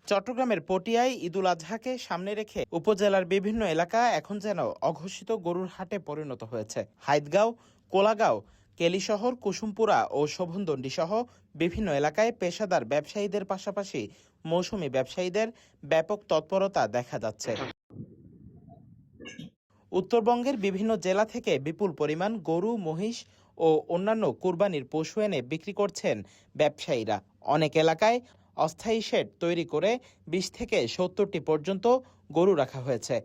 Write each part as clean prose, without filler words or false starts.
চট্টগ্রামের পটিয়ায় ঈদুল আজহাকে সামনে রেখে উপজেলার বিভিন্ন এলাকা এখন যেন অঘোষিত গরুর হাটে পরিণত হয়েছে। হাইদগাঁও, কোলাগাঁও, কেলিশহর, কুসুমপুরা ও শোভনদণ্ডী সহ বিভিন্ন এলাকায় পেশাদার ব্যবসায়ীদের পাশাপাশি মৌসুমি ব্যবসায়ীদের ব্যাপক তৎপরতা দেখা যাচ্ছে। উত্তরবঙ্গের বিভিন্ন জেলা থেকে বিপুল পরিমাণ গরু, মহিষ ও অন্যান্য কুরবানির পশু এনে বিক্রি করছেন ব্যবসায়ীরা। অনেক এলাকায় অস্থায়ী শেড তৈরি করে ২০ থেকে ৭০টি পর্যন্ত গরু রাখা হয়েছে।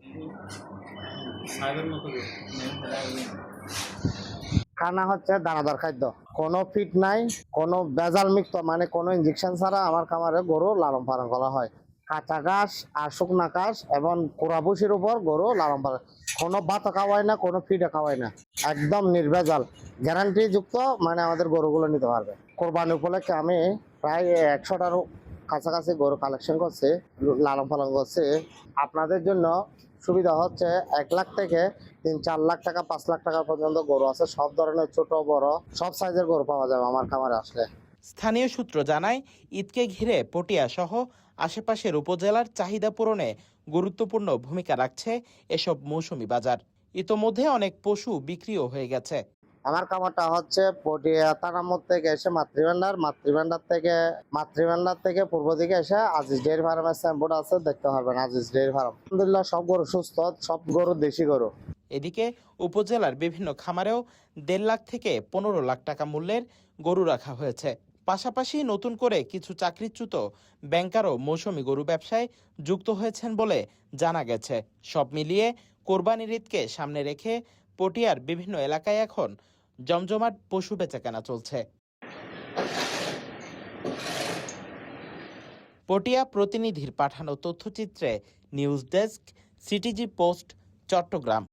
খানা হচ্ছে দানাদার খাদ্য, কোনো ফিট নাই, কোনো ভেজাল মুক্ত, মানে কোনো ইঞ্জেকশন ছাড়া আমার খামারে গরু লালন পালন করা হয়। কাঁচা ঘাস আর শুকনা ঘাস এবং কোড়া ভুসির উপর গরু লালন পালন, কোনো ভাত খাওয়ায় না, কোনো ফিডে খাওয়ায় না, একদম নির্ভেজাল গ্যারান্টি যুক্ত, মানে আমাদের গরুগুলো নিতে পারবে। কোরবানি উপলক্ষে আমি প্রায় ১০০টারও কাছাকাছি গরু কালেকশন করছি, লালন পালন করছি। আপনাদের জন্য সুবিধা হচ্ছে ১ লাখ থেকে ৩-৪ লাখ টাকা, ৫ লাখ টাকা পর্যন্ত গরু আছে। সব ধরনের ছোট বড় সব সাইজের গরু পাওয়া যাবে আমার খামারে আসলে। স্থানীয় সূত্র জানায়, ঈদকে ঘিরে পটিয়া সহ আশেপাশের উপজেলার চাহিদা পূরণে গুরুত্বপূর্ণ ভূমিকা রাখছে এসব মৌসুমি বাজার। ইতোমধ্যে অনেক পশু বিক্রিও হয়ে গেছে। আমার খামারটা হচ্ছে পটিয়া থানার মধ্যে থেকে এসে মাতৃভান্ডার থেকে পূর্ব দিকে এসে আজিজ ডেয়ারি ফার্মের সাইনবোর্ড আছে, দেখতে পারবেন আজিজ ডেয়ারি ফার্ম। আলহামদুলিল্লাহ সব গরু সুস্থ, সব গরু দেশি গরু। এদিকে উপজেলার বিভিন্ন খামারেও ১.৫ লাখ থেকে ১৫ লাখ টাকা মূল্যের গরু রাখা হয়েছে। পাশাপাশি নতুন করে কিছু চাকরিচ্যুত ব্যাংকারও মৌসুমি গরু ব্যবসায় যুক্ত হয়েছেন বলে জানা গেছে। সব মিলিয়ে কোরবানির ঈদকে সামনে রেখে পটিয়ার বিভিন্ন এলাকায় এখন জমজমাট পশু বেচাকেনা চলছে। পটিয়া প্রতিনিধির পাঠানো তথ্যচিত্রে news desk, CTG post, Chittagong.